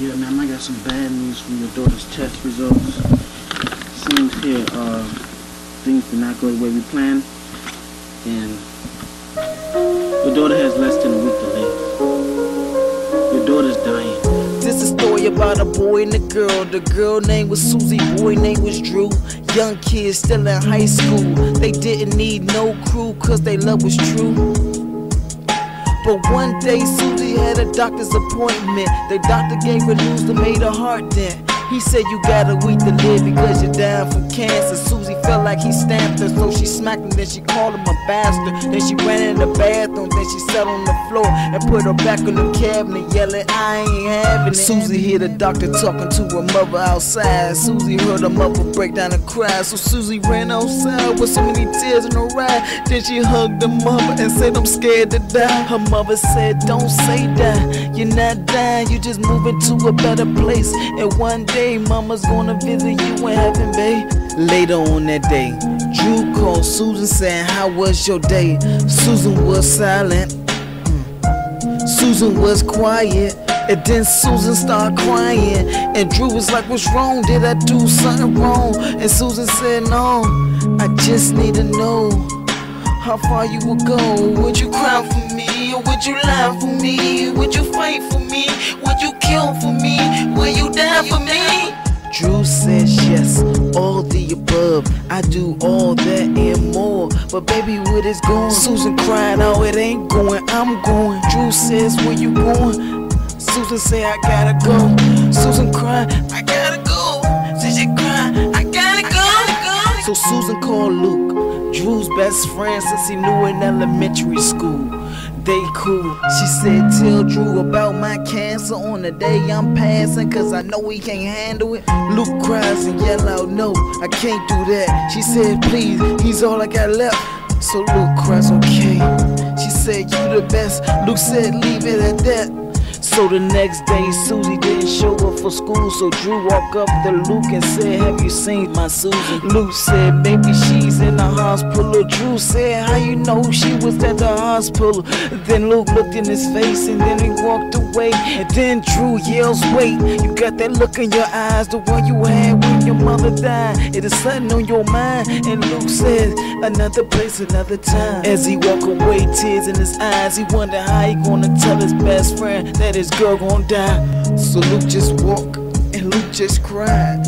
Yeah, ma'am, I got some bad news from your daughter's test results. Seems here, things did not go the way we planned, and your daughter has less than a week to live. Your daughter's dying. This is a story about a boy and a girl. The girl name was Susie, boy name was Drew. Young kids still in high school. They didn't need no crew cause they love was true. But one day Susie had a doctor's appointment. The doctor gave her news that made her heart dent. He said you got a week to live because you're down from cancer. Susie felt like he stamped her, so she smacked him, then she called him a bastard. Then she ran in the bathroom, then she sat on the floor and put her back in the cabinet, yelling, I ain't having it. Susie heard the doctor talking to her mother outside. Susie heard her mother break down and cry, so Susie ran outside with so many tears in her eye. Then she hugged her mother and said, I'm scared to die. Her mother said, don't say that, you're not dying, you're just moving to a better place. And one day mama's gonna visit you in heaven, babe. Later on that day, Drew called Susan saying, how was your day? Susan was silent. Susan was quiet. And then Susan started crying. And Drew was like, what's wrong? Did I do something wrong? And Susan said, no, I just need to know how far you would go. Would you cry for me? Or would you lie for me? Would you fight for me? Would you kill for me? Will you die for me? Drew says yes, all the above. I do all that and more. But baby, where it's going? Susan cried, oh, it ain't going, I'm going. Drew says, where you going? Susan say, I gotta go. Susan cried, I gotta go. Said she cried, I gotta go. So Susan called Luke, Drew's best friend since he knew in elementary school. They cool. She said, tell Drew about my cancer on the day I'm passing, cause I know he can't handle it. Luke cries and yell out, no, I can't do that. She said, please, he's all I got left. So Luke cries, okay. She said, you the best. Luke said, leave it at that. So the next day, Susie didn't show up for school. So Drew walked up to Luke and said, have you seen my Susie? Luke said, maybe she's in the hospital. Drew said, how you know she was at the hospital? Then Luke looked in his face and then he walked away. And then Drew yells, wait, you got that look in your eyes, the one you had when your mother died. It is something on your mind. And Luke said, another place, another time. As he walked away, tears in his eyes, he wondered how he gonna tell his best friend that his girl gon' die. So Luke just walked and Luke just cried.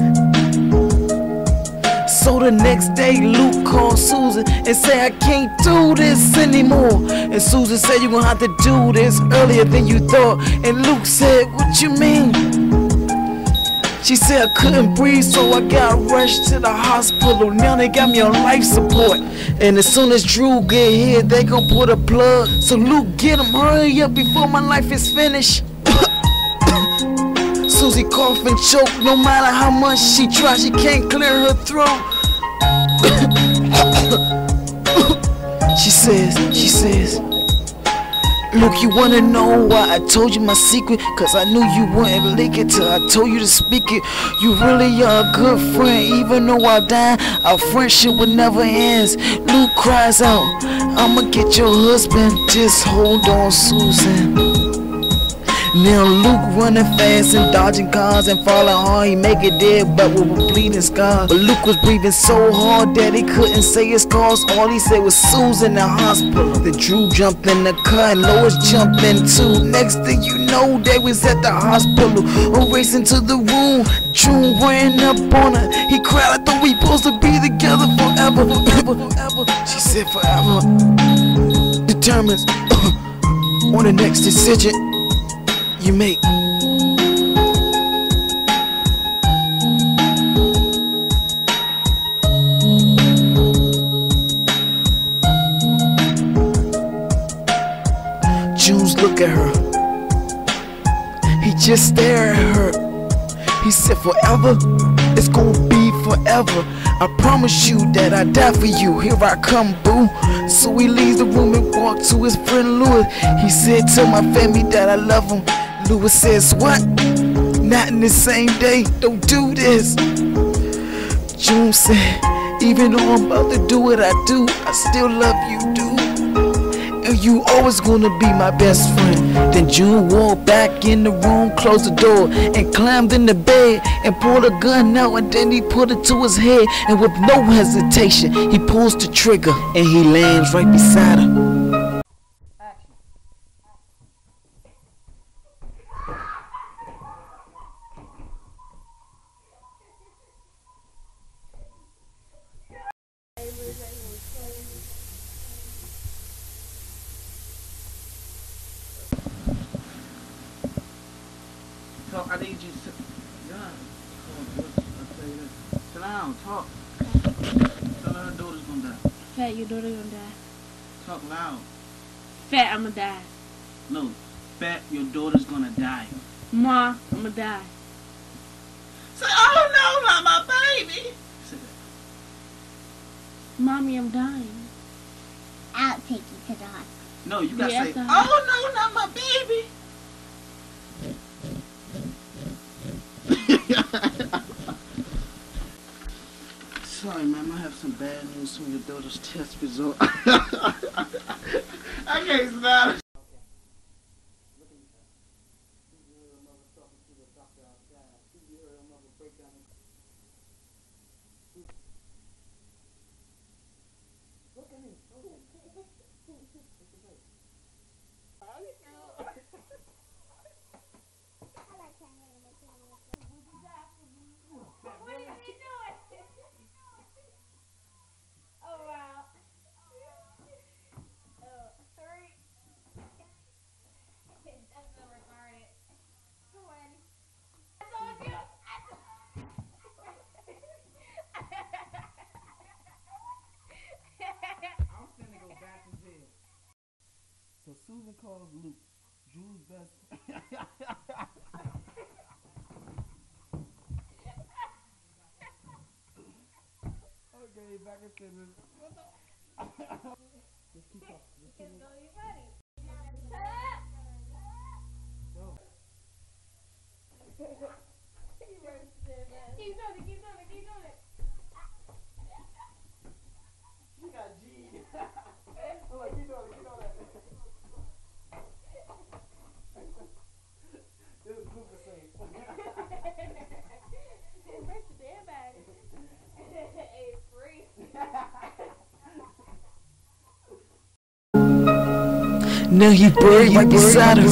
So the next day Luke called Susan and said, I can't do this anymore. And Susan said, you're gonna have to do this earlier than you thought. And Luke said, what you mean? She said, I couldn't breathe, so I got rushed to the hospital. Now they got me on life support. And as soon as Drew get here, they gon' put a plug. So Luke, get him, hurry up before my life is finished. Susie cough and choke, no matter how much she tries, she can't clear her throat. She says, look, you wanna know why I told you my secret? Cause I knew you wouldn't leak it till I told you to speak it. You really are a good friend, even though I died, our friendship would never end. Luke cries out, I'ma get your husband, just hold on, Susan. Now Luke running fast and dodging cars and falling hard. He make it dead but with a bleeding scar. But Luke was breathing so hard that he couldn't say his cause. All he said was Susan in the hospital. Then Drew jumped in the car and Lois jumped in too. Next thing you know, they was at the hospital, racing to the room. Drew ran up on her. He cried, I thought we supposed to be together forever, forever, forever. She said forever determines on the next decision you make. Jules look at her. He just stared at her. He said forever, it's gonna be forever. I promise you that I die for you. Here I come, boo. So he leaves the room and walks to his friend Louis. He said, tell my family that I love him. Louis says, what? Not in the same day, don't do this. June said, even though I'm about to do what I do, I still love you, dude. And you always gonna be my best friend. Then June walked back in the room, closed the door, and climbed in the bed, and pulled a gun out, and then he put it to his head, and with no hesitation, he pulls the trigger, and he lands right beside her. Talk, I need you to sit down. I'll tell you this. Sit down, talk. Tell her daughter's gonna die. Fat, your daughter gonna die. Talk loud. Fat, I'ma die. No, Fat, your daughter's gonna die. Ma, I'ma die. Say, oh no, not my baby. Say that. Mommy, I'm dying. I'll take you to the hospital. No, you gotta Yeah, say, son. oh no, not my baby. Sorry, ma'am, I have some bad news from your daughter's test result. I can't stop. So Susan calls Luke, Drew's best friend. Okay, back in business. Just keep up. Just keep up. Go. Keep doing it, keep doing it, keep doing it. She got G. I'm like, keep doing it, keep doing it. This is Luke the same. Break the damn bag. It's free. Now he buried right beside her.